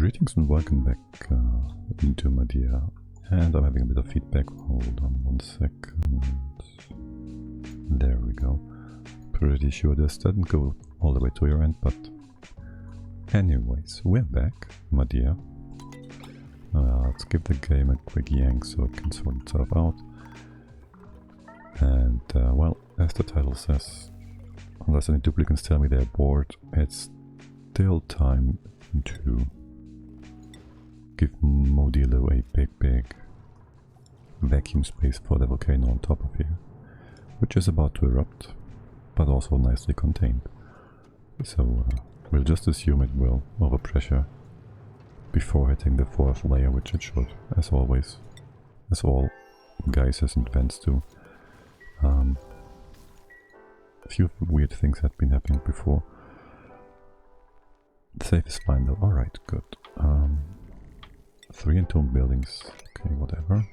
Greetings and welcome back into MaDiAA, and I'm having a bit of feedback. Hold on 1 second. There we go. Pretty sure this didn't go all the way to your end, but anyways, we're back, MaDiAA. Let's give the game a quick yank so it can sort itself out. And well, as the title says, unless any duplicants tell me they're bored, it's still time to give MaDiAA a big vacuum space for the volcano on top of here, which is about to erupt, but also nicely contained. So we'll just assume it will overpressure before hitting the fourth layer, which it should, as always, as all geysers and vents do. A few weird things had been happening before. The safe is fine though. Alright, good. 3 entombed buildings. Okay, whatever.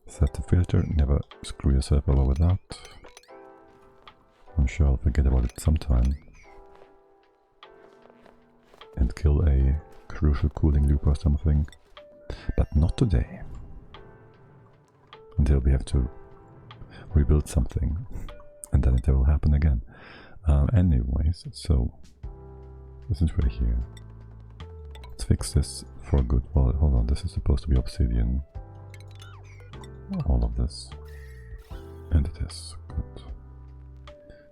Set the filter. Never screw yourself over with that. I'm sure I'll forget about it sometime. And kill a crucial cooling loop or something. But not today. Until we have to rebuild something. And then it will happen again. Anyways, so since we're here, let's fix this for good. Well, hold on, this is supposed to be obsidian. All of this. And it is. Good.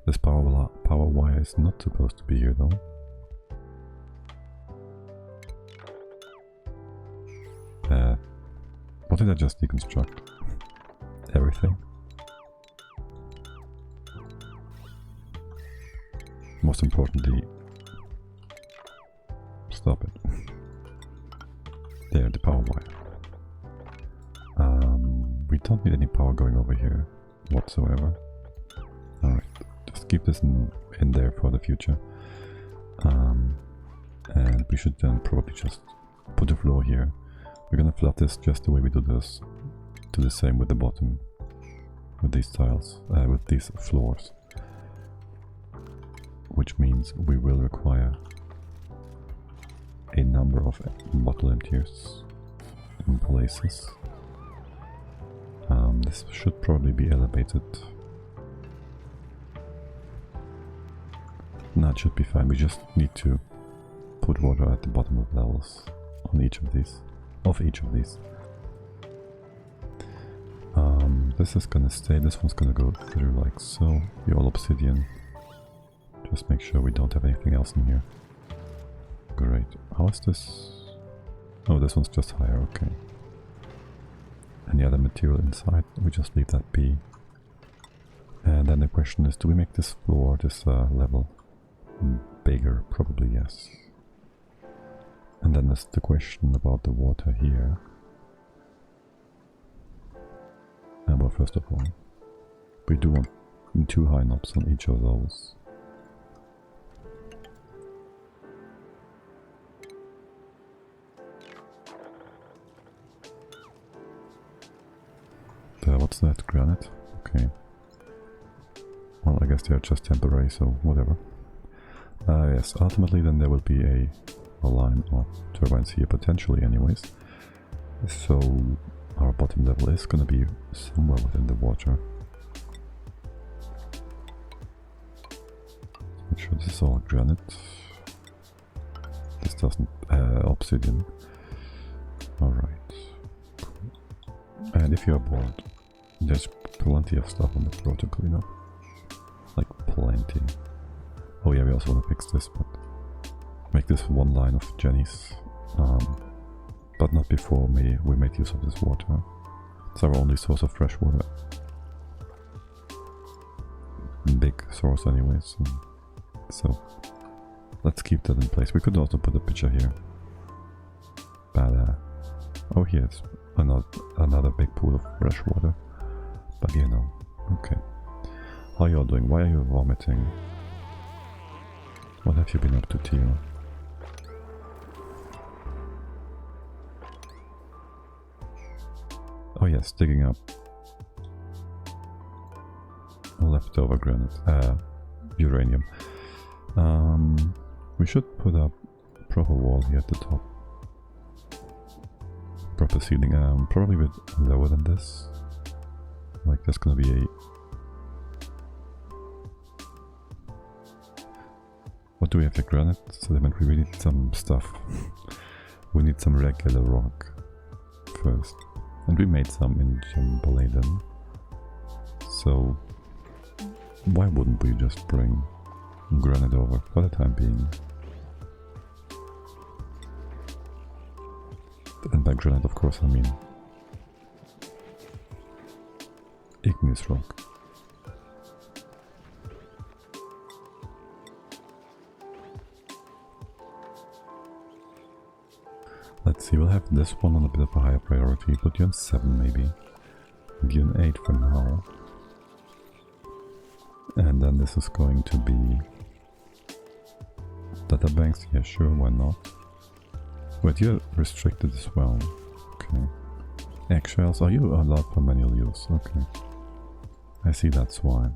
This power wire is not supposed to be here though. What did I just deconstruct? Everything? Most importantly, stop it. There, the power wire. We don't need any power going over here whatsoever. Alright, just keep this in there for the future. And we should then probably just put a floor here. We're gonna flood this just the way we do this. Do the same with the bottom. With these tiles, with these floors. Which means we will require a number of bottle emptiers in places. This should probably be elevated. No, it should be fine. We just need to put water at the bottom of levels on each of these. This is gonna stay. This one's gonna go through like so. The all obsidian. Just make sure we don't have anything else in here. Great. How is this? Oh, this one's just higher, okay. Any other material inside? We just leave that be. And then the question is, do we make this floor, this level, bigger? Probably yes. And then there's the question about the water here. Well, first of all, we do want 2 high knobs on each of those. What's that? Granite? Okay. Well, I guess they are just temporary, so whatever. Yes, ultimately then there will be a line of turbines here, potentially anyways. So our bottom level is going to be somewhere within the water. Make sure this is all granite. This doesn't... obsidian. Alright. And if you're bored, there's plenty of stuff on the floor to clean up. Like plenty. Oh yeah, we also want to fix this, but make this 1 line of Jenny's. But not before we make use of this water. It's our only source of fresh water. Big source anyways. So let's keep that in place. We could also put a picture here. But oh, here's another big pool of fresh water. But you know, okay. How are you all doing? Why are you vomiting? What have you been up to, Tio? Oh yes, digging up leftover granite, uranium. We should put up a proper wall here at the top. up a ceiling, probably a bit lower than this. Like there's gonna be a... What do we have here? Granite? Sediment, we need some stuff. We need some regular rock first. And we made some in Jambalaya. So why wouldn't we just bring granite over for the time being? And by granite, of course, I mean igneous rock. Let's see, we'll have this one on a bit of a higher priority. Put you on 7 maybe. And you on 8 for now. And then this is going to be data banks. Yeah, sure, why not? Wait, you're restricted as well. Okay. Eggshells, are you allowed for manual use? Okay. I see, that's why.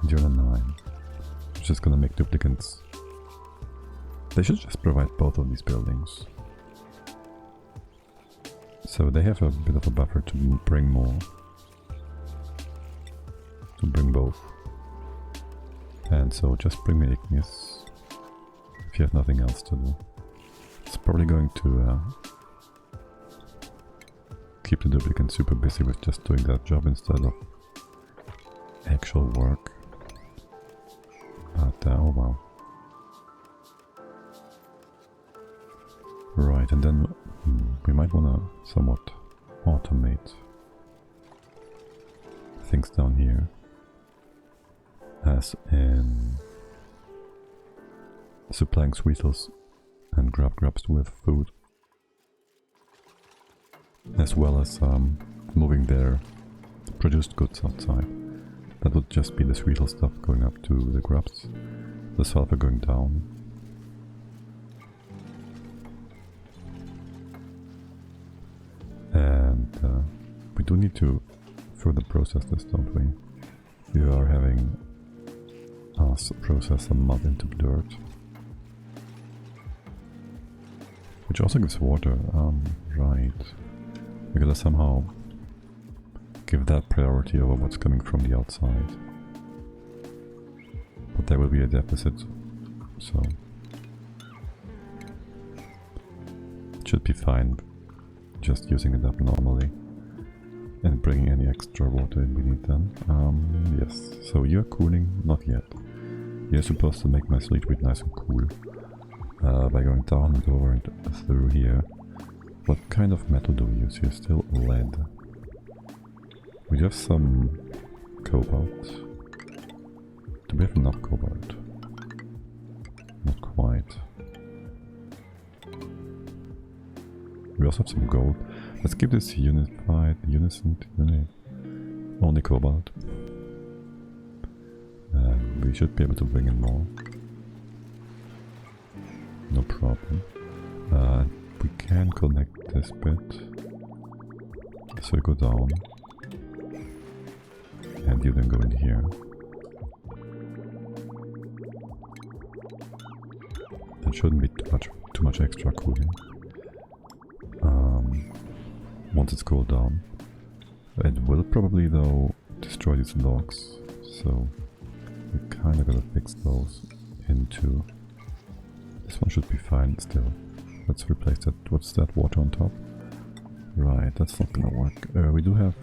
And you're a 9. Which is gonna make duplicates. They should just provide both of these buildings. So they have a bit of a buffer to bring more. To bring both. And so just bring me igneous if you have nothing else to do. It's probably going to keep the duplicant super busy with just doing that job instead of actual work. But oh well. Right, and then we might want to somewhat automate things down here. As in supplying sweetles and grubs with food, as well as moving their produced goods outside. That would just be the sweetle stuff going up to the grubs, the sulfur going down. And we do need to further process this, don't we? We are having us process some mud into dirt. Which also gives water, right. We gotta somehow give that priority over what's coming from the outside. But there will be a deficit, so it should be fine just using it up normally and bringing any extra water in we need then. Yes, so you're cooling? Not yet. You're supposed to make my sleet read nice and cool. By going down and over and through here. What kind of metal do we use here? Still lead. We have some cobalt. Do we have enough cobalt? Not quite. We also have some gold. Let's keep this unified, only cobalt. We should be able to bring in more. No problem. We can connect this bit. So we go down. And you then go in here. That shouldn't be too much extra cooling. Once it's cooled down. It will probably though destroy these logs. So we kinda gotta fix those into... This one should be fine still. Let's replace that. What's that? Water on top? Right, that's not gonna work. We do have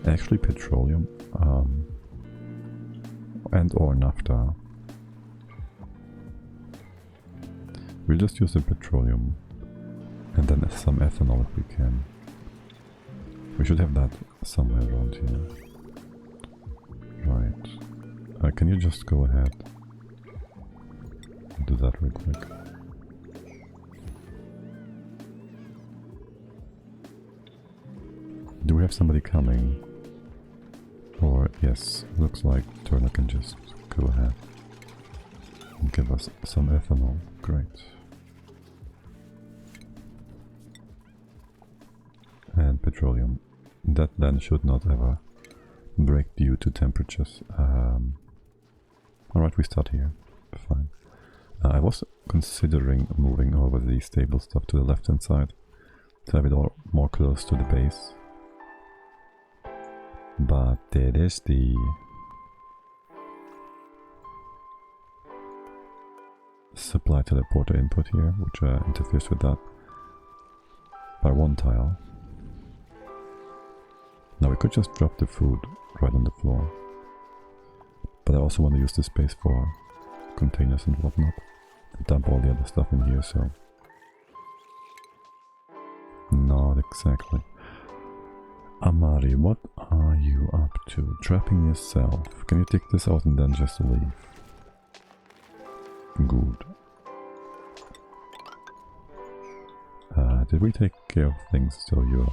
actually petroleum and or naphtha. We'll just use the petroleum and then some ethanol if we can. We should have that somewhere around here. Right. Can you just go ahead? Do that real quick. Do we have somebody coming? Or yes, looks like Turner can just go ahead and give us some ethanol. Great. And petroleum. That then should not ever break due to temperatures. Alright, we start here. Fine. I was considering moving over the stable stuff to the left hand side to have it all more close to the base. But there is the supply teleporter input here, which interferes with that by 1 tile. Now we could just drop the food right on the floor, but I also want to use the space for containers and whatnot, and dump all the other stuff in here, so... Not exactly. Amari, what are you up to? Trapping yourself. Can you take this out and then just leave? Good. Did we take care of things so your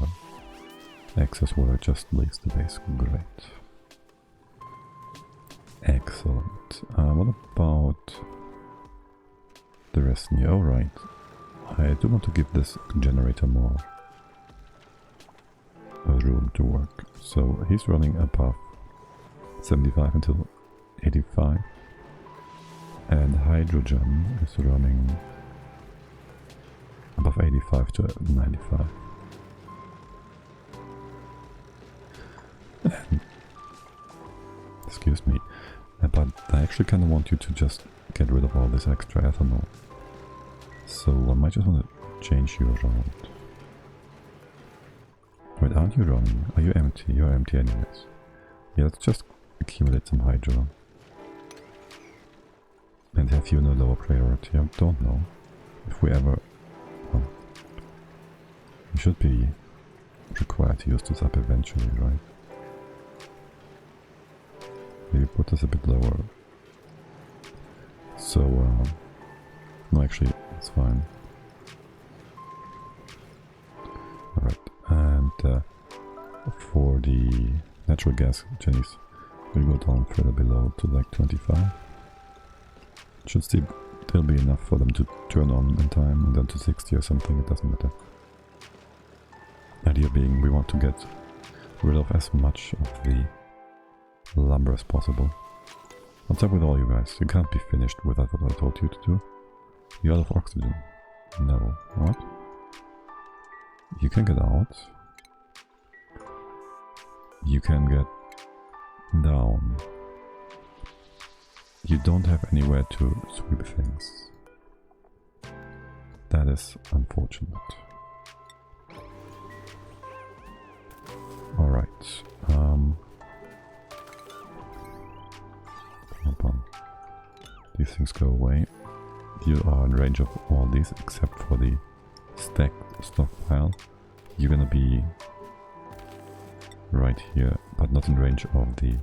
access water just leaves the base? Great. Excellent. What about the rest here? Alright. I do want to give this generator more room to work. So he's running above 75 until 85. And hydrogen is running above 85 to 95. And, excuse me, but I actually kind of want you to just get rid of all this extra ethanol. So I might just want to change you around. Wait, aren't you running? Are you empty? You're empty anyways. Yeah, let's just accumulate some hydro. And have you in a lower priority. I don't know if we ever... Well, we should be required to use this up eventually, right? Maybe put this a bit lower. So, no, actually, it's fine. Alright, and for the natural gas Jennies, we'll go down further below to like 25. Should still be enough for them to turn on in time, and then to 60 or something, it doesn't matter. Idea being, we want to get rid of as much of the lumber as possible. What's up with all you guys? You can't be finished without what I told you to do. You're out of oxygen. No. What? You can get out. You can get down. You don't have anywhere to sweep things. That is unfortunate. Alright. These things go away. You are in range of all these except for the stacked stockpile. You're gonna be right here, but not in range of the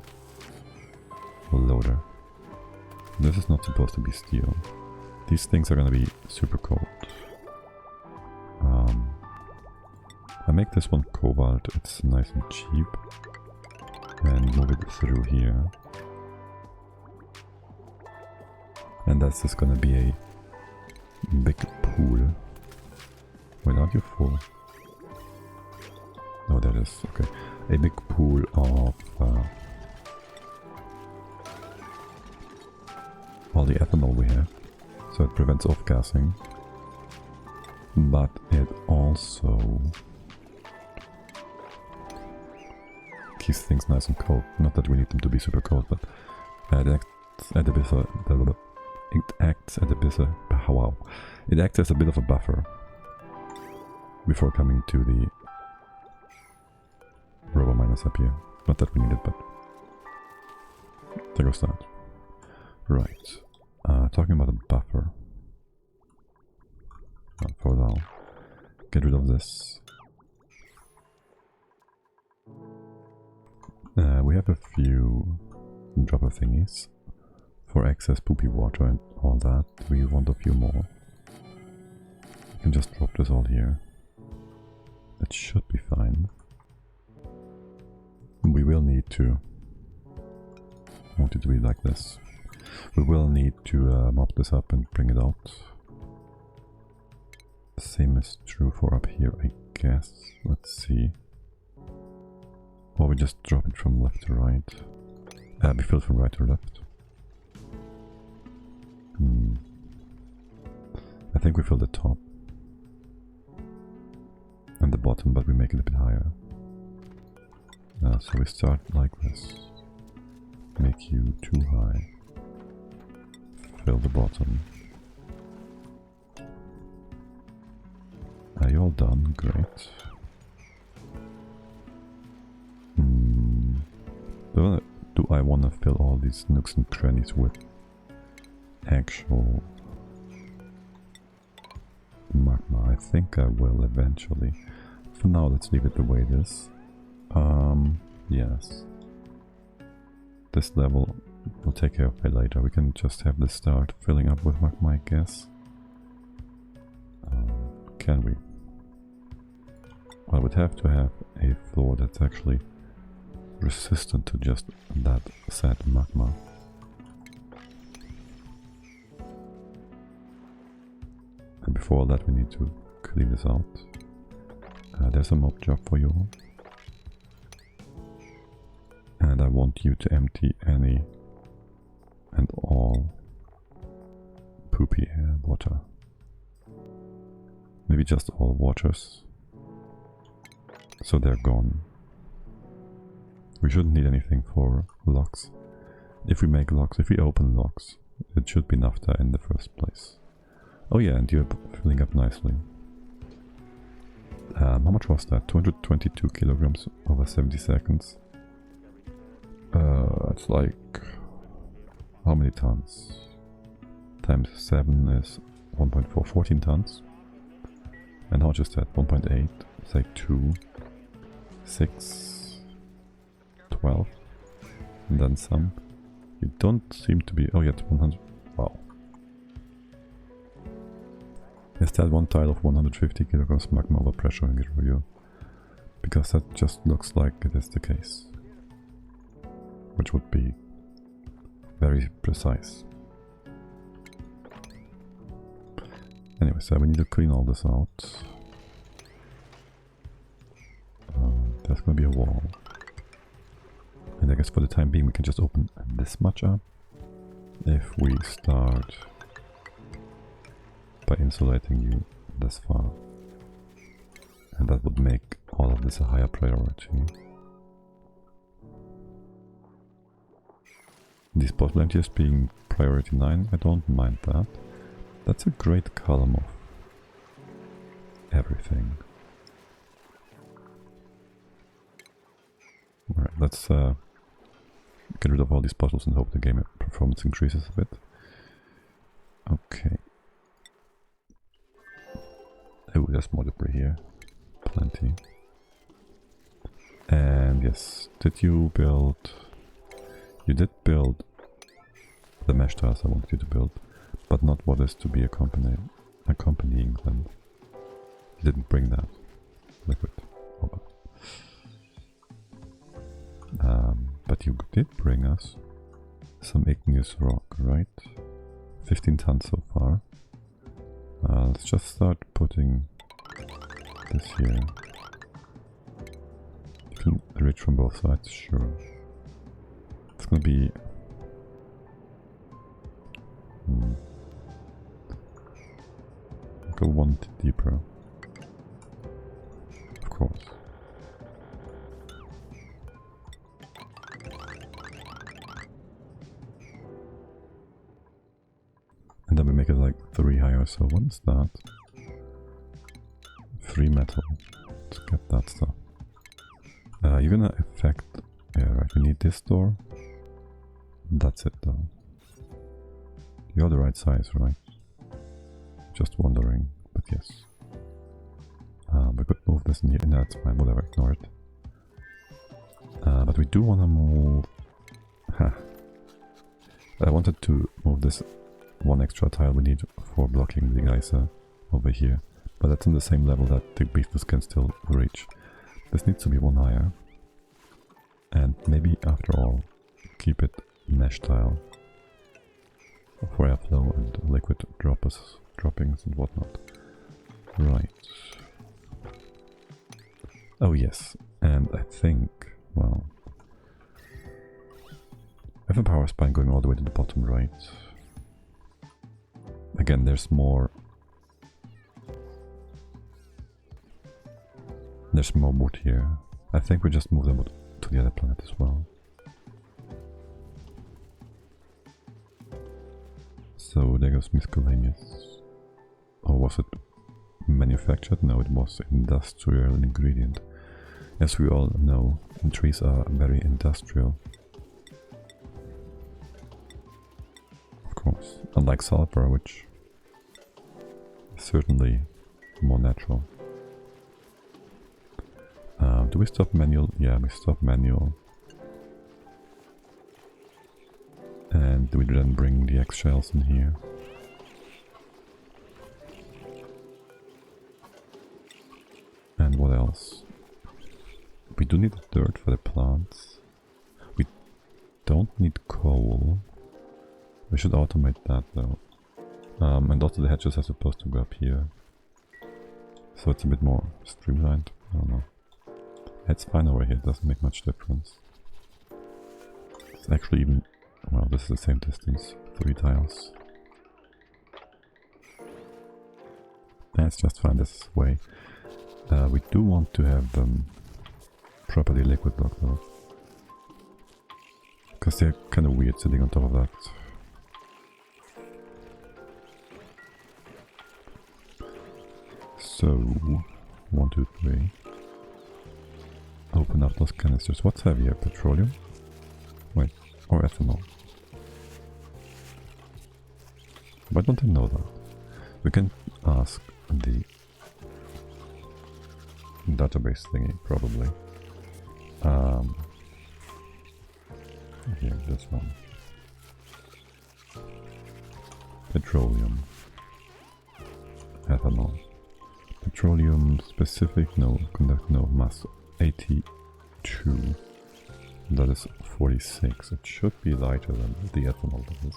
loader. This is not supposed to be steel. These things are gonna be super cold. I make this one cobalt, it's nice and cheap. And move it through here. And that's just gonna be a big pool. Wait, aren't you full? No, that is okay. A big pool of all the ethanol we have, so it prevents off-gassing. But it also keeps things nice and cold. Not that we need them to be super cold, but it acts at a bit of It acts as a bit of a buffer before coming to the rubber miners up here. Not that we need it, but there goes that. Right. Talking about a buffer. For now, get rid of this. We have a few dropper thingies for excess poopy water and all that. We want a few more. You can just drop this all here. It should be fine. We will need to... I want it to be like this. We will need to mop this up and bring it out. The same is true for up here, I guess. Let's see. Or we just drop it from left to right. We fill from right to left. I think we fill the top and the bottom, but we make it a bit higher. So we start like this. Make you too high. Fill the bottom. Are you all done? Great. Do I want to fill all these nooks and crannies with actual magma? I think I will eventually. For now, let's leave it the way it is. Yes. This level we'll take care of it later. We can just have this start filling up with magma, I guess. Can we? I would have to have a floor that's actually resistant to just that sad magma. And before that we need to clean this out. There's a mob job for you all. And I want you to empty any and all poopy air water. Maybe just all waters. So they're gone. We shouldn't need anything for locks. If we make locks, if we open locks, it should be naphtha in the first place. Oh yeah, and you're filling up nicely. How much was that? 222 kilograms over 70 seconds. It's like... how many tons? Times 7 is 1.4, 14 tons. And how much is that? 1.8, it's like 2, 6, 12, and then some. You don't seem to be... oh yeah, it's 100... wow. Is that one tile of 150 kilograms magma over pressure in review? Because that just looks like it is the case. Which would be very precise. Anyway, so we need to clean all this out. There's gonna be a wall. And I guess for the time being we can just open this much up. If we start by insulating you this far. And that would make all of this a higher priority. These possible empties being priority 9, I don't mind that. That's a great column of everything. Alright, let's get rid of all these puzzles and hope the game performance increases a bit. Okay. Oh, there's more debris here. Plenty. And yes, did you build... you did build the mesh tiles I wanted you to build, but not what is to be accompanying them. You didn't bring that. Liquid. Oh. But you did bring us some igneous rock, right? 15 tons so far. Let's just start putting this here. You can reach from both sides, sure. It's gonna be... go one deeper. Of course. And then we make it like 3 higher, so what's that? 3 metal. Let's get that stuff. You're gonna affect... yeah, right, we need this door. That's it though. You're the right size, right? Just wondering, but yes. We could move this in here. No, that's fine, whatever, ignore it. But we do want to move... I wanted to move this one extra tile we need for blocking the geyser over here. But that's on the same level that the beasters can still reach. This needs to be one higher. And maybe, after all, keep it mesh tile. For airflow and liquid droppings and whatnot. Right. Oh yes, and I think, well... I have a power spine going all the way to the bottom right. Again, there's more there's more wood here. I think we just move the wood to the other planet as well. So there goes miscellaneous. Or was it manufactured? No, it was industrial ingredient. As we all know, trees are very industrial. Of course, unlike sulfur, which is certainly more natural. Do we stop manual? Yeah, we stop manual. And do we then bring the eggshells in here? And what else? We do need dirt for the plants. We don't need coal. We should automate that though. And also the hatches are supposed to go up here. So it's a bit more streamlined. I don't know. It's fine over here, it doesn't make much difference. It's actually even... well, this is the same distance. 3 tiles. That's just fine, this is the way. We do want to have them properly liquid blocked though. Because they're kind of weird sitting on top of that. So, 1, 2, 3. Open up those canisters. What's heavier? Petroleum? Wait, or ethanol? Why don't I know that? We can ask the database thingy, probably. Here, this one. Petroleum. Ethanol. Petroleum specific, no, conduct, no, mass 82. That is 46. It should be lighter than the ethanol that is.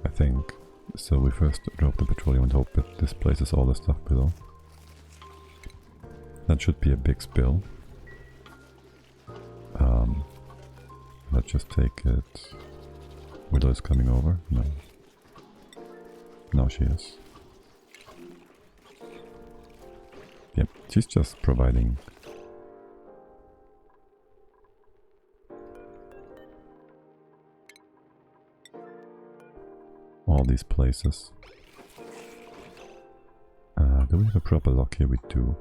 I think. So we first drop the petroleum and hope it displaces all the stuff below. That should be a big spill. Let's just take it. Willow is coming over? No. Now she is. Yep, she's just providing. All these places. Do we have a proper lock here? We do.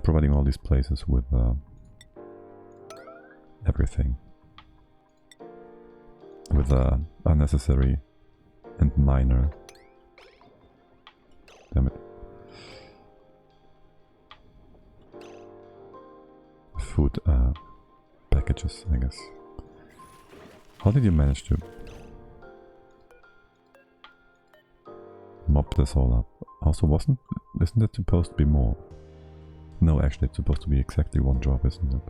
Providing all these places with everything. With unnecessary and minor. Damn it. Food packages, I guess. How did you manage to mop this all up? Also, isn't it supposed to be more? No, actually it's supposed to be exactly one job, isn't it?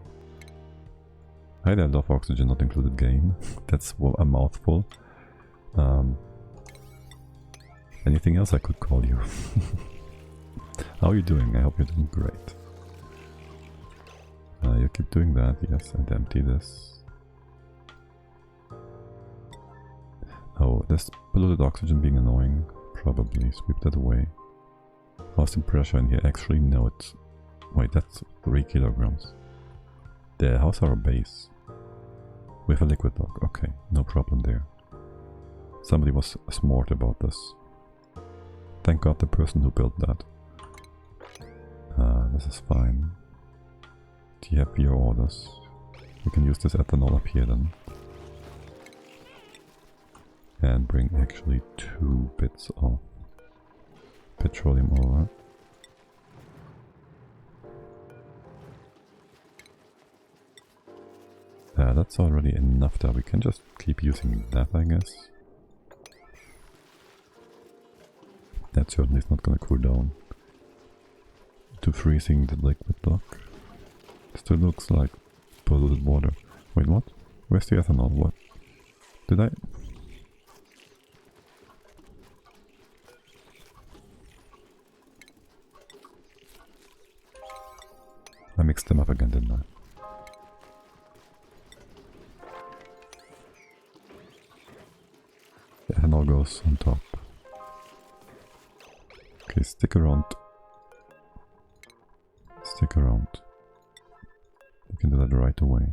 Hi there, Love Oxygen not included game. That's a mouthful. Anything else I could call you? How are you doing? I hope you're doing great. You keep doing that, yes, and empty this. Oh, this polluted oxygen being annoying. Probably sweep that away. How's the pressure in here? Actually, no, it's... wait, that's 3 kilograms. There, how's our base? We have a liquid block. Okay, no problem there. Somebody was smart about this. Thank God the person who built that. This is fine. Do you have your orders? We can use this ethanol up here then. And bring actually 2 bits of petroleum over. That's already enough there. We can just keep using that, I guess. That certainly is not gonna cool down to freezing the liquid block. Still looks like polluted water. Wait, what? Where's the ethanol? What? Did I... I mixed them up again, didn't I? The ethanol goes on top. Okay, stick around. the way.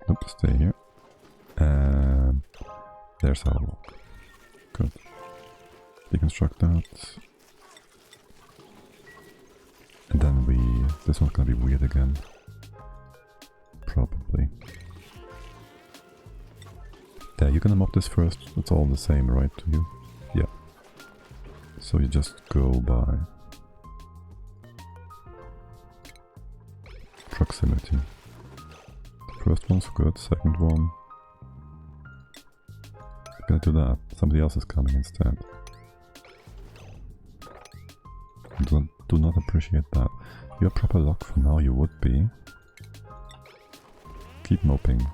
Nope, stay here. And there's our lock. Good. Deconstruct that. And then this one's gonna be weird again. Probably. Yeah, you're gonna mop this first. It's all the same, right, to you? Yeah. So you just go by proximity. The first one's good, second one. I'm gonna do that. Somebody else is coming instead. Do not appreciate that. You're proper lock for now, you would be. Keep mopping.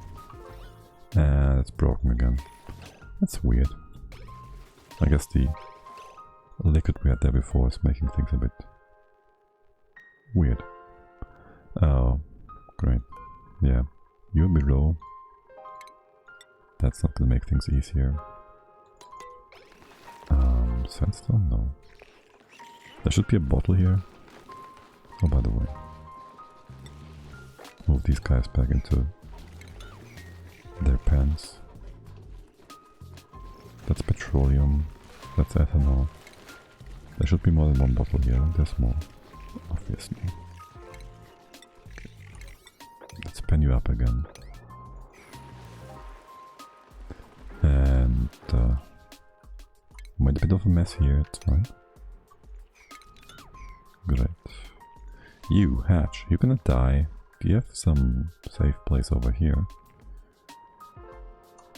And it's broken again. That's weird. I guess the liquid we had there before is making things a bit weird. Oh, great. Yeah, you're below. That's not gonna make things easier. Sandstone? No. There should be a bottle here. Oh, by the way. Move these guys back into their pants. That's petroleum. That's ethanol. There should be more than one bottle here. There's more, obviously. Okay. Let's pen you up again. And made a bit of a mess here, it's fine. Great. You, Hatch, you're gonna die. Do you have some safe place over here?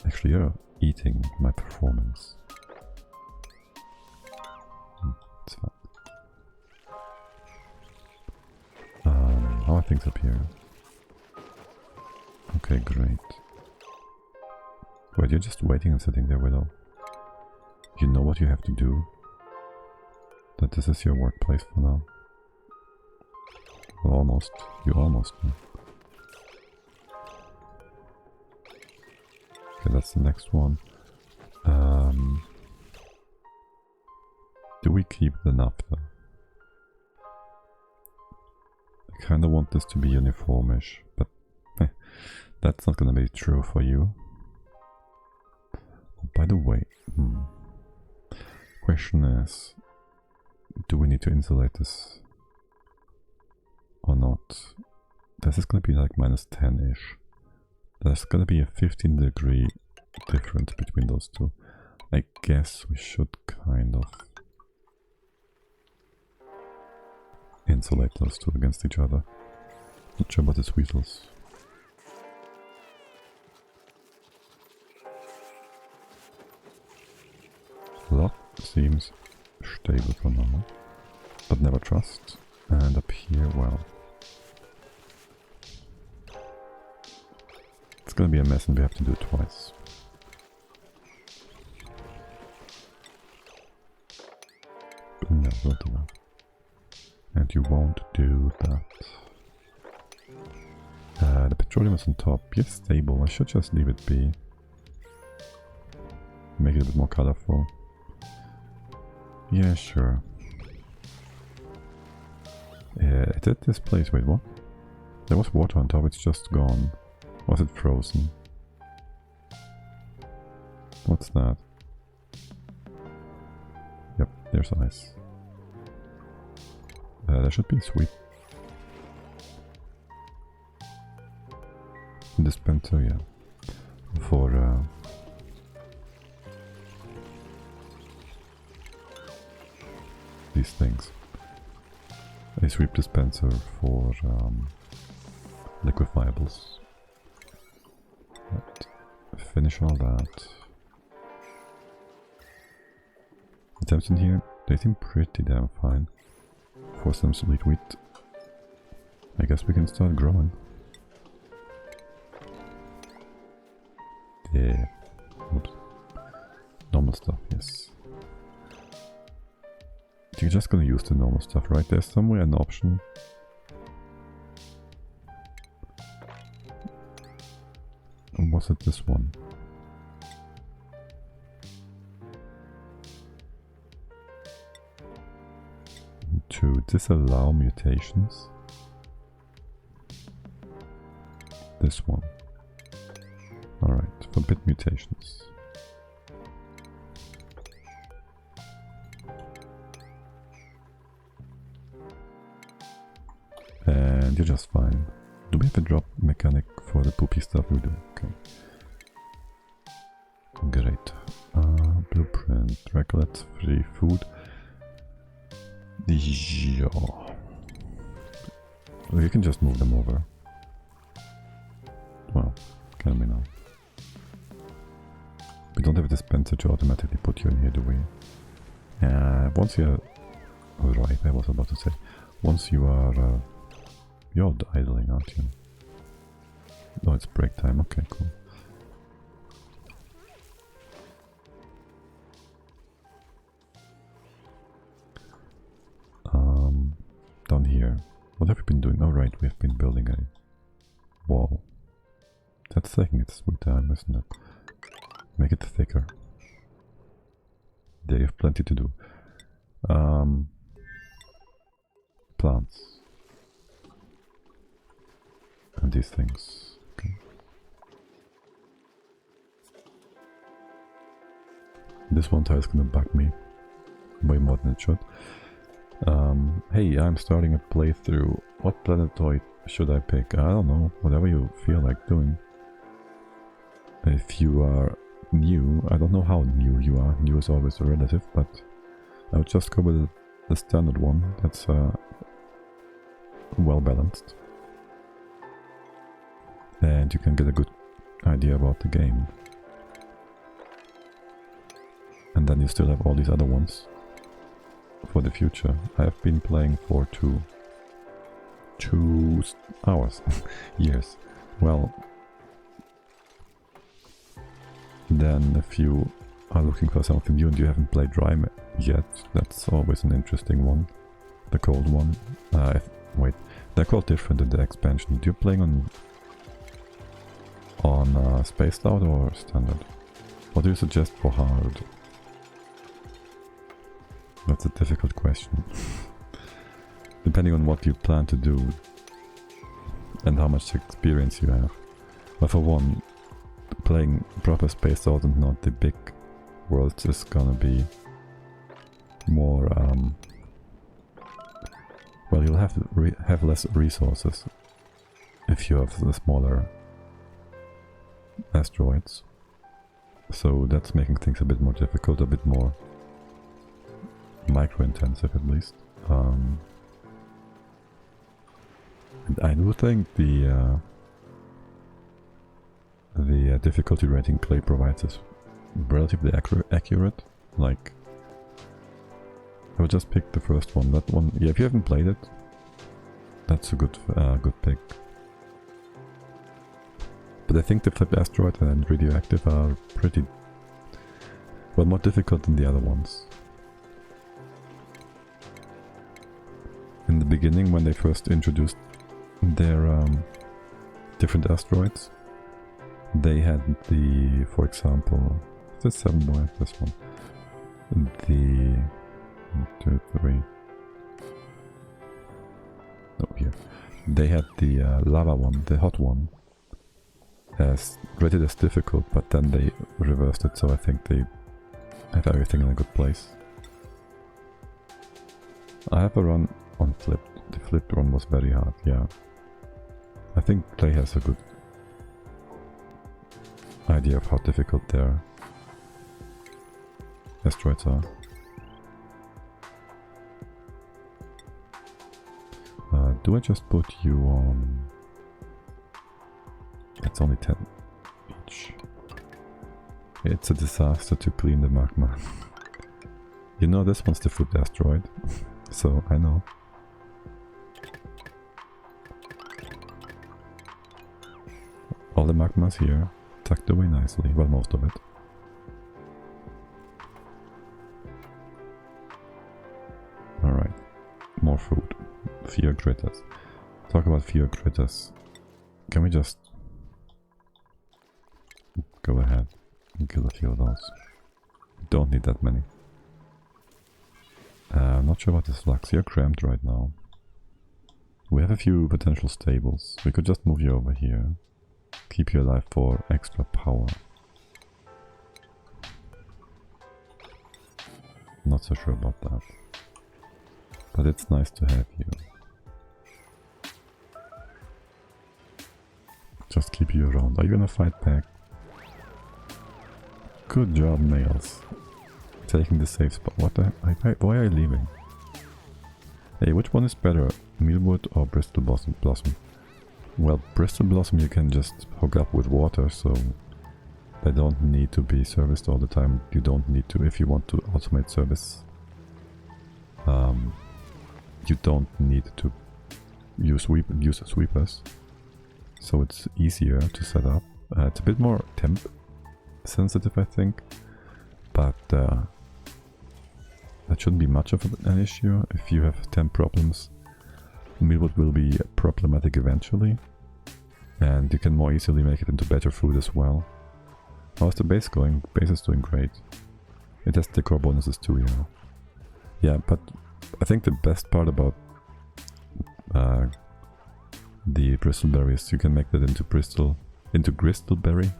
Actually, you're eating my performance. It's fine. How are things up here? Okay, great. Wait, you're just waiting and sitting there, Widow. You know what you have to do? That this is your workplace for now. Well, almost. You almost know. Okay, that's the next one. Do we keep the naphtha? I kinda want this to be uniformish, but that's not gonna be true for you. Oh, by the way, question is, do we need to insulate this or not? This is gonna be like minus 10-ish. There's gonna be a 15-degree difference between those two. I guess we should kind of insulate those two against each other. Not sure about the weasels. Lock seems stable for now, but never trust. And up here, well, it's gonna be a mess and we have to do it twice. But no, we'll do that. And you won't do that. The petroleum is on top. Yes, stable. I should just leave it be. Make it a bit more colorful. Yeah, sure. It did this place. Wait, what? There was water on top, it's just gone. Was it frozen? What's that? Yep, there's ice. There should be a sweep. Dispenser, yeah. For these things. A sweep dispenser for liquefiables. Right. Finish all that. The temps in here, they seem pretty damn fine. For some sweet wheat. I guess we can start growing. Yeah. Oops. Normal stuff, yes. You're just gonna use the normal stuff, right? There's somewhere an option. Or was it this one? To disallow mutations. this one. Alright, forbid mutations. And you're just fine. Do we have a drop mechanic for the poopy stuff? We do, okay. Great. Blueprint, recollects, free food. Yeah. You can just move them over. Well, can we now? We don't have a dispenser to automatically put you in here, do we? Once you're... Oh, right, I was about to say. Once you are... you're idling, aren't you? No, it's break time. Okay, cool. Down here. What have we been doing? Oh, right, we have been building a wall. That's taking its sweet time, isn't it? Make it thicker. They have plenty to do. Plants. And these things. Okay. This one tile is gonna bug me way more than it should. Hey, I'm starting a playthrough. What planetoid should I pick? I don't know, whatever you feel like doing. If you are new, I don't know how new you are. New is always relative, but I would just go with the standard one. That's well balanced. And you can get a good idea about the game. And then you still have all these other ones for the future. I have been playing for two hours, years. Well, then if you are looking for something new and you haven't played Rime yet, that's always an interesting one. The cold one. Wait, they're called different in the expansion. You're playing on spaced out or standard? What do you suggest for hard? That's a difficult question. Depending on what you plan to do and how much experience you have. But for one, playing proper spaced out and not the big worlds is gonna be more... well, you'll have less resources if you have the smaller asteroids. So that's making things a bit more difficult, a bit more micro-intensive at least. And I do think the difficulty rating Clay provides is relatively accurate. Like, I would just pick the first one. That one, yeah. If you haven't played it, that's a good pick. But I think the Flipped Asteroid and Radioactive are pretty, well, more difficult than the other ones. In the beginning, when they first introduced their different asteroids, they had the, for example, this 7 boy, this one, the 1, 2, 3. No, here. They had the lava one, the hot one, as rated as difficult, but then they reversed it, so I think they have everything in a good place. I have a run on flipped. The flipped one was very hard, yeah. I think Clay has a good idea of how difficult their asteroids are. Do I just put you on... It's only 10 each. It's a disaster to clean the magma. You know, this one's the flipped asteroid, so I know. All the magma's here, tucked away nicely, well, most of it. Alright, more food. Fear critters. Talk about fear critters. Can we just go ahead and kill a few of those? Don't need that many. I'm not sure about this flux. You're cramped right now. We have a few potential stables. We could just move you over here. keep you alive for extra power. Not so sure about that. But it's nice to have you. Just keep you around. Are you gonna fight back? Good job, Nails. Taking the safe spot. What the heck? Why are you leaving? Hey, which one is better? Mealwood or Bristol Blossom? Well, Bristol Blossom you can just hook up with water, so they don't need to be serviced all the time. You don't need to, if you want to automate service. You don't need to use sweepers, so it's easier to set up. It's a bit more temp sensitive, I think, but that shouldn't be much of an issue. If you have temp problems, mealwood will be problematic eventually, and you can more easily make it into better food as well. How's the base going? Base is doing great. It has decor bonuses too, yeah. Yeah, but I think the best part about the bristleberry is you can make that into gristleberry,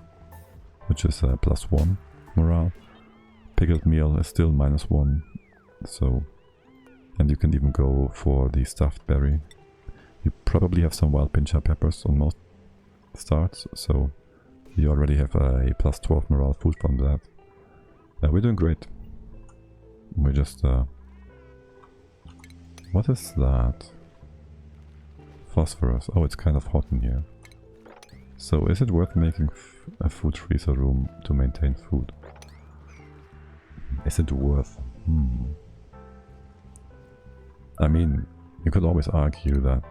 which is +1 morale. Pickled meal is still -1, so, and you can even go for the stuffed berry. You probably have some wild pincha peppers on most starts, so you already have a +12 morale food from that. We're doing great. We're just what is that? Phosphorus. Oh, it's kind of hot in here. So is it worth making a food freezer room to maintain food? Is it worth? I mean, you could always argue that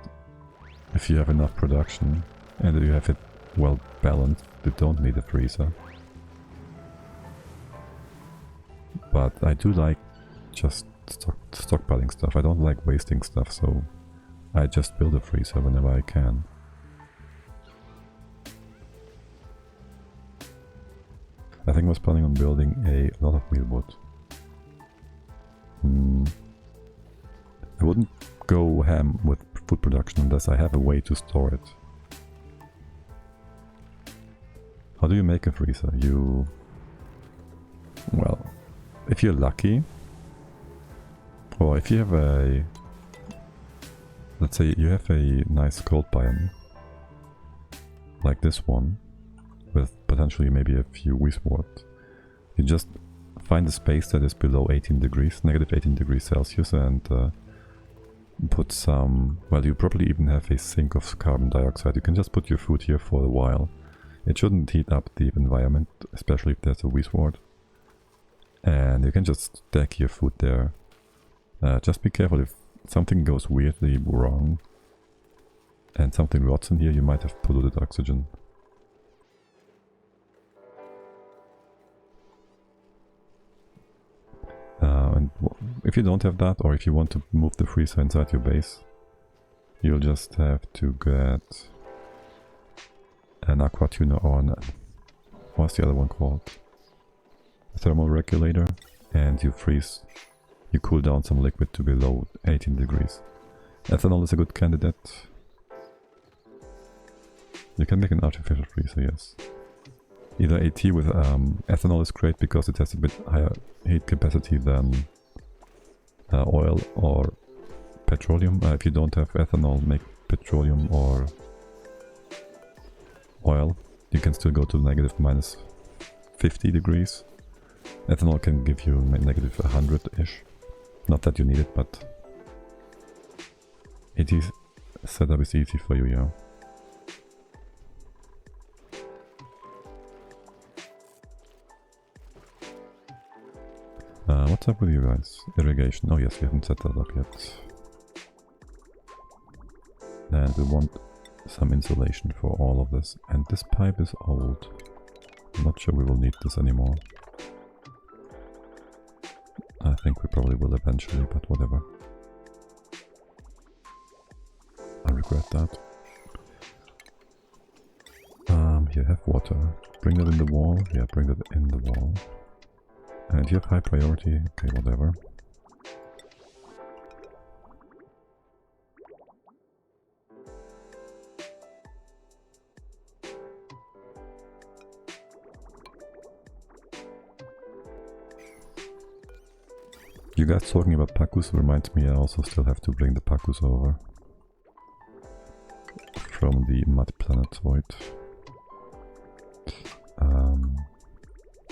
if you have enough production and you have it well balanced, you don't need a freezer. But I do like just stockpiling stuff. I don't like wasting stuff, so I just build a freezer whenever I can. I think I was planning on building a lot of mealwood. I wouldn't go ham with food production unless I have a way to store it. How do you make a freezer? Well, if you're lucky, or if you have a... Let's say you have a nice cold biome, like this one, with potentially maybe a few wiswort. You just find a space that is below 18 degrees, negative 18 degrees Celsius, and put some... Well, you probably even have a sink of carbon dioxide. You can just put your food here for a while. It shouldn't heat up the environment, especially if there's a wiswort. And you can just stack your food there. Just be careful if something goes weirdly wrong and something rots in here, you might have polluted oxygen. And if you don't have that, or if you want to move the freezer inside your base, you'll just have to get an aqua tuner or what's the other one called? A thermal regulator, and you cool down some liquid to below 18 degrees. Ethanol is a good candidate. You can make an artificial freezer, yes. Either AT with ethanol is great because it has a bit higher heat capacity than oil or petroleum. If you don't have ethanol, make petroleum or oil. You can still go to negative -50 degrees. Ethanol can give you negative 100-ish. Not that you need it, but setup is easy for you, yeah. What's up with you guys? Irrigation. Oh yes, we haven't set that up yet. And we want some insulation for all of this. And this pipe is old. I'm not sure we will need this anymore. I think we probably will eventually, but whatever. I regret that. Here, have water. Bring that in the wall. Yeah, bring that in the wall. And you have high priority. Okay, whatever. You guys talking about Pacus reminds me I also still have to bring the Pacus over from the mud planetoid.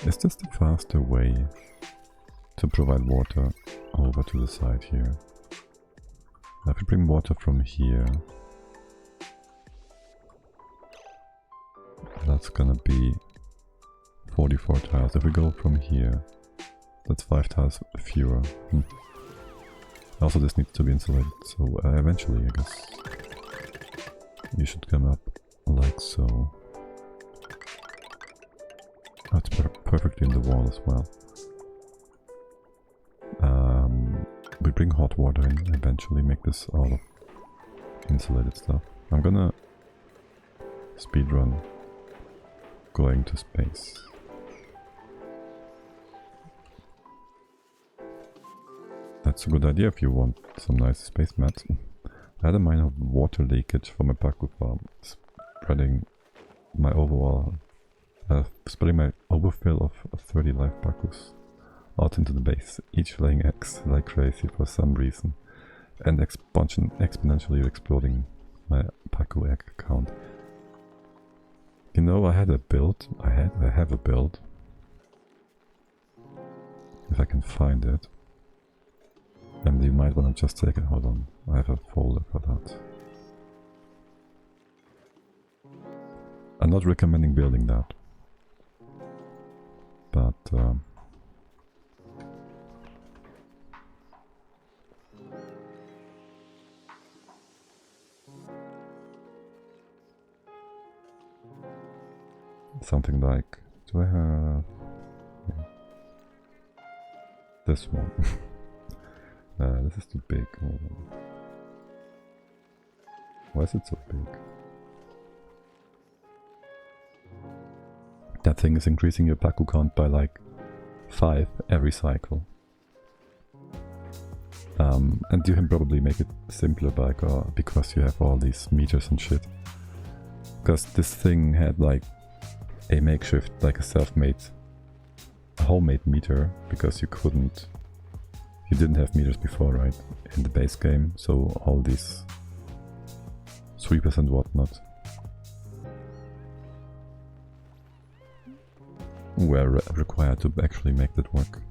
Is this the faster way to provide water over to the side here? If we bring water from here, that's gonna be 44 tiles. If we go from here, that's 5 tiles fewer. Also, this needs to be insulated, so eventually, I guess, you should come up like so. That's perfectly in the wall as well. We bring hot water in, eventually make this all of insulated stuff. I'm gonna speedrun going to space. That's a good idea if you want some nice space mats. I had a minor water leakage from a Pacu farm, spreading my overfill of 30 live Pacus out into the base, each laying eggs like crazy for some reason, and exponentially exploding my Pacu egg count. You know, I have a build, if I can find it, and you might want to just take it. Hold on, I have a folder for that. I'm not recommending building that, but something like, do I have this one? This is too big. Why is it so big? That thing is increasing your Pacu count by like 5 every cycle. And you can probably make it simpler by because you have all these meters and shit. Because this thing had like a makeshift, like a self-made, homemade meter, because you didn't have meters before, right, in the base game, so all these sweepers and whatnot were required to actually make that work.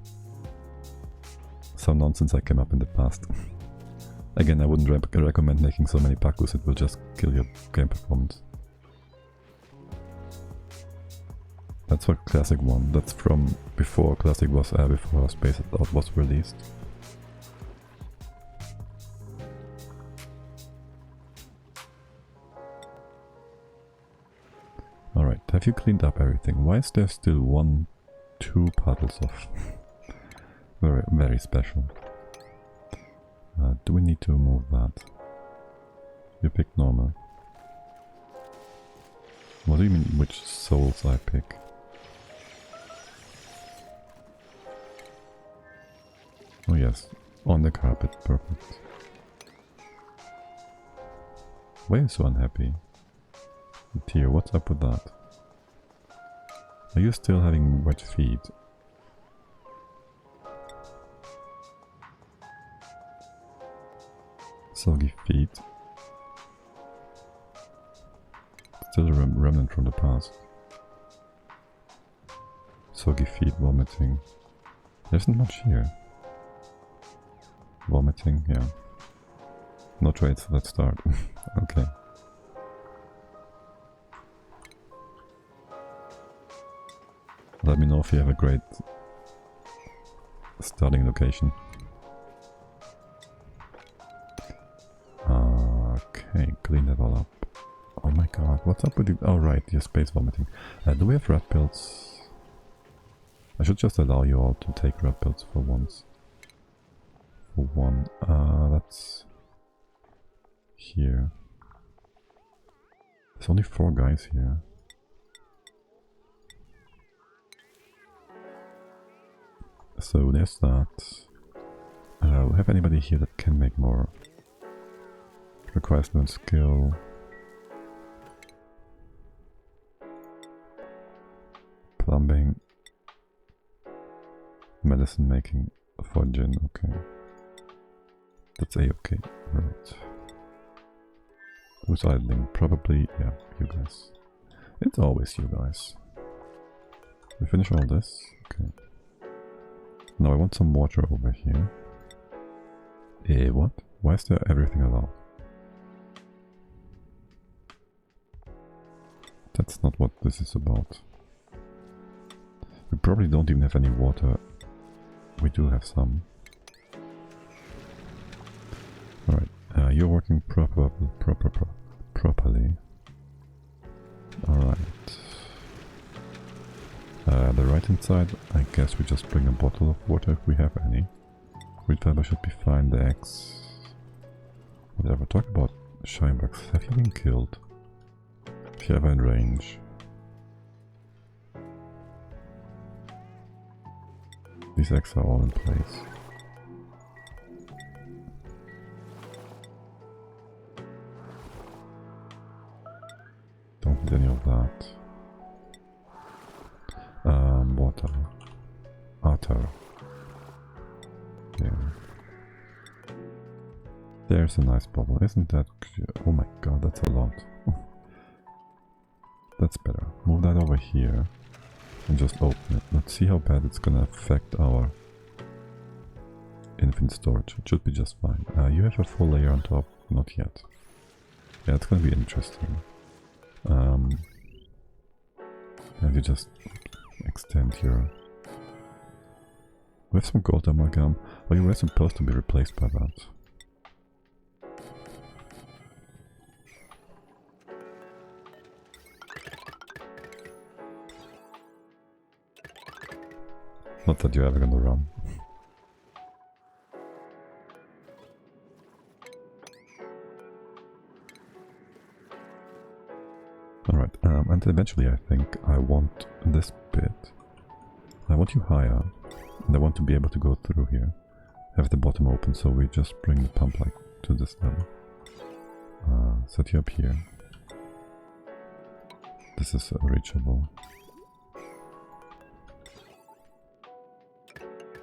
Some nonsense I came up in the past. Again, I wouldn't recommend making so many Pacus, it will just kill your game performance. That's for Classic 1, that's from before Classic was, before Space Out was released. Alright, have you cleaned up everything? Why is there still 2 puddles of very, very special? Do we need to move that? You pick normal. What do you mean which souls I pick? Oh yes, on the carpet, perfect. Why are you so unhappy? Dear, what's up with that? Are you still having wet feet? Soggy feet? Still a remnant from the past. Soggy feet, vomiting. There isn't much here. Vomiting, yeah. No traits, let's start. Okay. Let me know if you have a great starting location. Okay, clean that all up. Oh my god, what's up with you? Oh right, you're space vomiting. Do we have red pills? I should just allow you all to take red pills for once. For one. That's here. There's only 4 guys here. So there's that. We have anybody here that can make more? Requires learn skill. Plumbing. Medicine making. for gin, okay. That's A-okay, right. Who's idling? Probably, yeah, you guys. It's always you guys. We finish all this? Okay. Now I want some water over here. What? Why is there everything allowed? That's not what this is about. We probably don't even have any water. We do have some. Alright, you're working properly. Alright. The right hand side, I guess we just bring a bottle of water if we have any. Wheat fiber should be fine, the eggs. Whatever, talk about Shinebugs. Have you been killed? If you're ever in range. These eggs are all in place. Don't need any of that. Water. Otter. There. There's a nice bubble, isn't that? Oh my god, that's a lot. That's better. Move that over here and just open it. Let's see how bad it's gonna affect our infinite storage. It should be just fine. You have a full layer on top? Not yet. Yeah, it's gonna be interesting. And you just extend your... We have some gold amalgam. Oh, you were supposed to be replaced by that. Not that you're ever gonna run. Alright, and eventually I think I want this bit. I want you higher, and I want to be able to go through here. Have the bottom open, so we just bring the pump like to this level. Set you up here. This is reachable.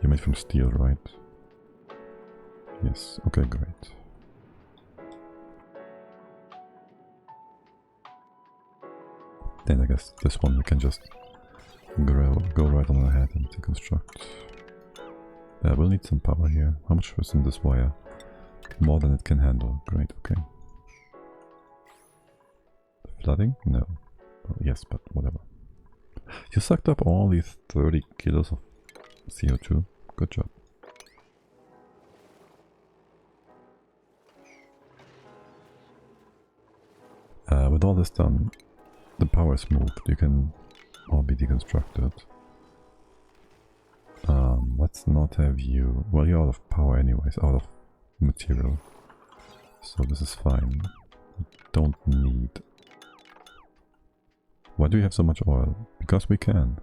You're made from steel, right? Yes, okay, great. Then I guess this one we can just go right on ahead and deconstruct. Yeah, we'll need some power here. How much was in this wire? More than it can handle. Great, okay. Flooding? No. Well, yes, but whatever. You sucked up all these 30 kilos of CO2. Good job. With all this done, the power is moved. You can all be deconstructed. Let's not have you... Well, you're out of power anyways, out of material. So this is fine. Don't need... Why do you have so much oil? Because we can.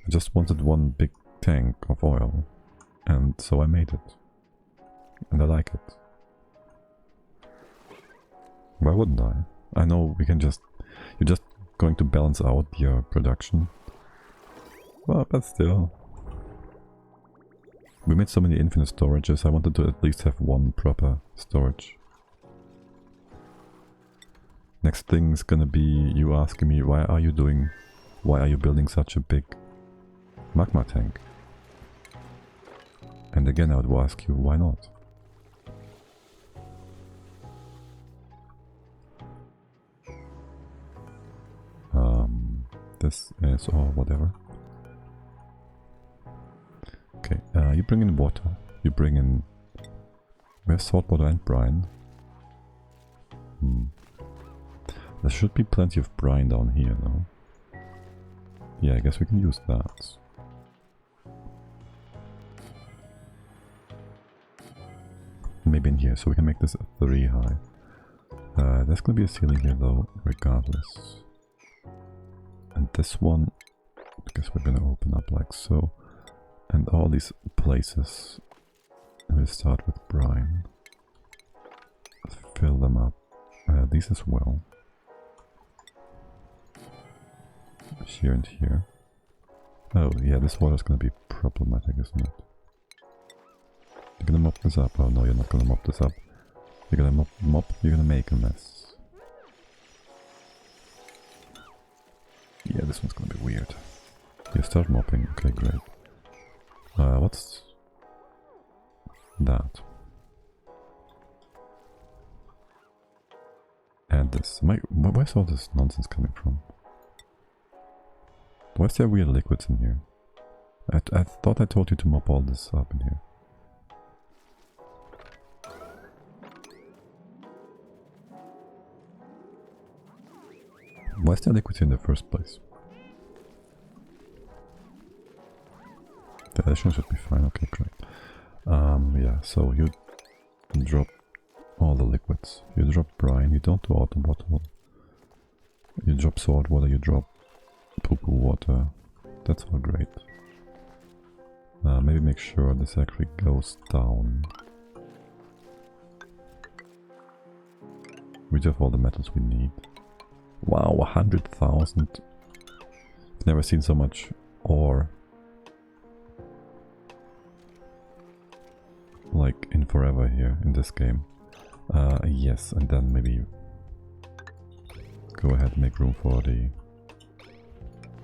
I just wanted one big tank of oil, and so I made it. And I like it. Why wouldn't I? I know we can just... You're just going to balance out your production. Well, but still. We made so many infinite storages, I wanted to at least have one proper storage. Next thing is gonna be you asking me, why are you building such a big magma tank? And again I would ask you, why not? This is or whatever. Okay, you bring in water. You bring in... We have salt water and brine. There should be plenty of brine down here, though. Yeah, I guess we can use that. Maybe in here, so we can make this a 3 high. There's gonna be a ceiling here, though, regardless. And this one, I guess we're gonna open up like so. And all these places, we'll start with brine. Fill them up. These as well. Here and here. Oh yeah, this water's gonna be problematic, isn't it? You're gonna mop this up. Oh no, you're not gonna mop this up. You're gonna you're gonna make a mess. Yeah, this one's gonna be weird. You start mopping, okay, great. What's that? And this. Where's all this nonsense coming from? Why's there weird liquids in here? I thought I told you to mop all this up in here. Why is there liquid in the first place? The addition should be fine, okay, great. Yeah, so you drop all the liquids. You drop brine, you don't do auto bottle. You drop salt water, you drop poo-poo water. That's all great. Maybe make sure this actually goes down. We do have all the metals we need. Wow, 100,000. I've never seen so much ore. Like in forever here in this game. Yes, and then maybe go ahead and make room for the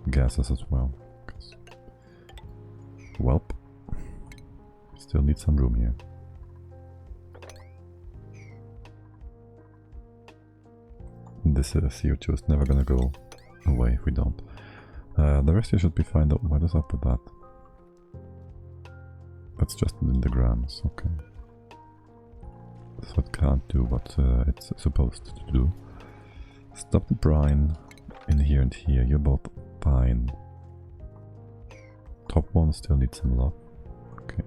gases as well. Welp, still need some room here. This CO2 is never gonna go away if we don't. The rest here should be fine though. What is up with that? That's just in the grams, okay. So it can't do what it's supposed to do. Stop the brine in here and here. You're both fine. Top one still needs some love. Okay.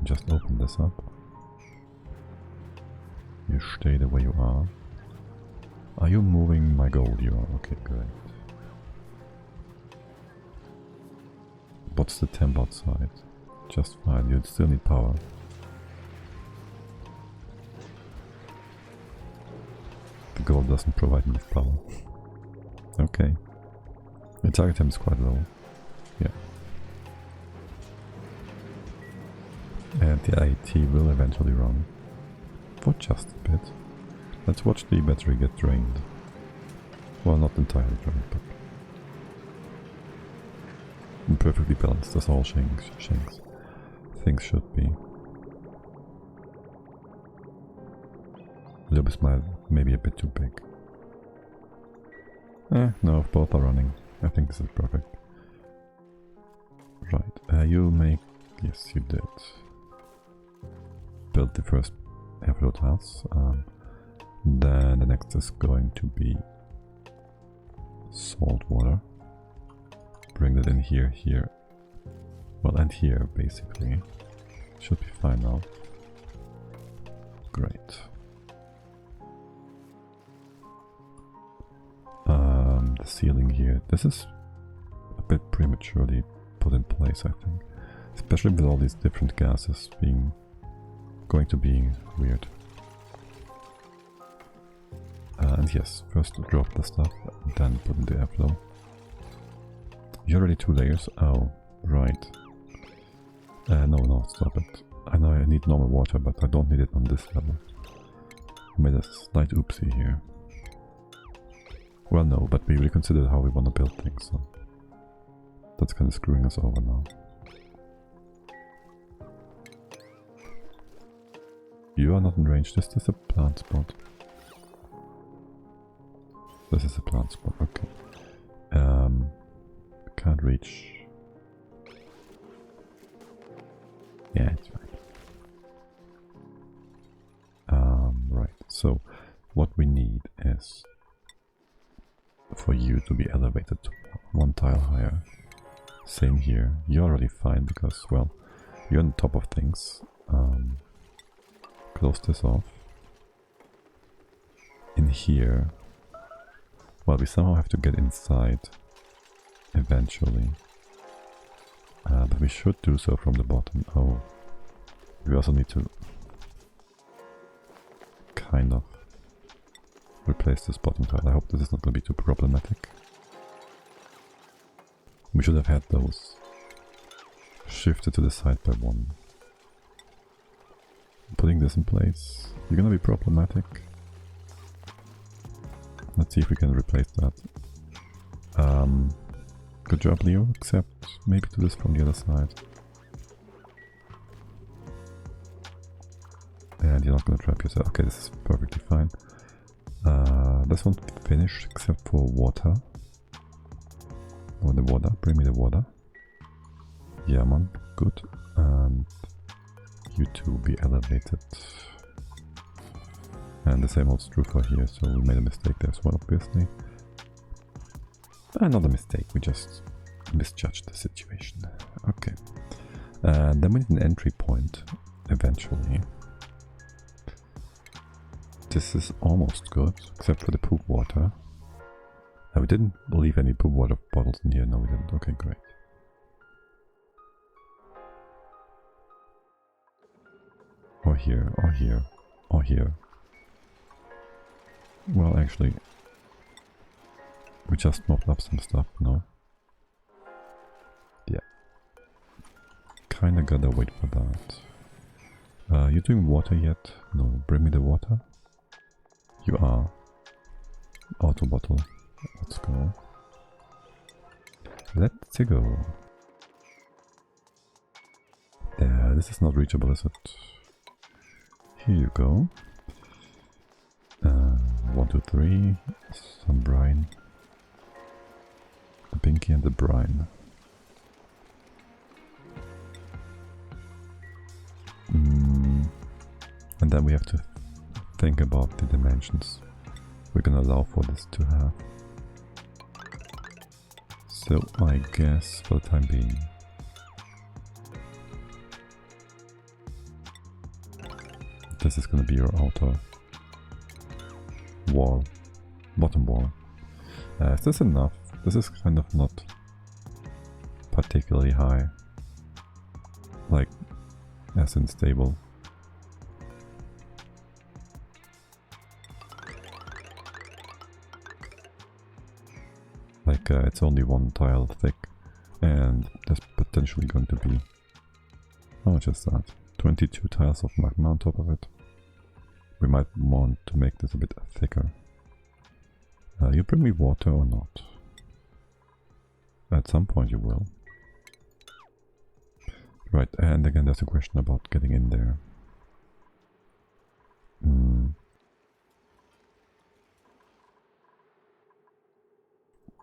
Just open this up. You stay the way you are. Are you moving my gold? You are. Okay, great. What's the temp outside? Just fine. You still need power. The gold doesn't provide enough power. Okay. The target temp is quite low. Yeah. And the IET will eventually run. For just a bit. Let's watch the battery get drained. Well, not entirely drained, but perfectly balanced as all things should be. Lube is maybe a bit too big. No, if both are running, I think this is perfect. Right, you make... Yes, you did. Build the first airflow tiles. Then the next is going to be salt water. Bring that in here, here. Well, and here, basically. Should be fine now. Great. The ceiling here. This is a bit prematurely put in place, I think. Especially with all these different gases going to be weird. And yes, first drop the stuff, then put in the airflow. You're already 2 layers. Oh, right. No, stop it. I know I need normal water, but I don't need it on this level. I made a slight oopsie here. Well, no, but we reconsidered how we want to build things, so that's kind of screwing us over now. You are not in range. This is a plant spot. This is a plant spot, okay. Can't reach. Yeah, it's fine. Right, so what we need is for you to be elevated to 1 tile higher. Same here. You're already fine because, well, you're on the top of things. Close this off. In here, well, we somehow have to get inside eventually. But we should do so from the bottom. Oh, we also need to kind of replace this bottom tile. I hope this is not going to be too problematic. We should have had those shift it to the side by 1. Putting this in place. You're gonna be problematic. Let's see if we can replace that. Good job, Leo, except maybe do this from the other side. And you're not gonna trap yourself. Okay, this is perfectly fine. This one's finished except for water. Oh, the water. Bring me the water. Yeah, man. Good. And you two be elevated. And the same holds true for here, so we made a mistake there as well, obviously. Not a mistake, we just misjudged the situation. Okay. Then we need an entry point, eventually. This is almost good, except for the poop water. We didn't leave any poop water bottles in here, no we didn't. Okay, great. Or here, or here, or here. Well, actually, we just mopped up some stuff, no? Yeah. Kinda gotta wait for that. You doing water yet? No, bring me the water. You are. Auto bottle. Let's go. Let's go. Yeah, this is not reachable, is it? Here you go. 1, 2, 3. Some brine. The pinky and the brine. And then we have to think about the dimensions we're gonna allow for this to have. So I guess for the time being, this is gonna be your outer wall, bottom wall. Is this enough? This is kind of not particularly high, like as in stable. Like it's only 1 tile thick, and there's potentially going to be, how much is that? 22 tiles of magma on top of it. We might want to make this a bit thicker. You bring me water or not? At some point you will. Right, and again there's a question about getting in there.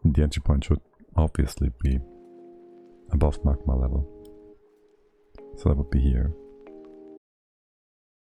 The entry point should obviously be above magma level. So that would be here.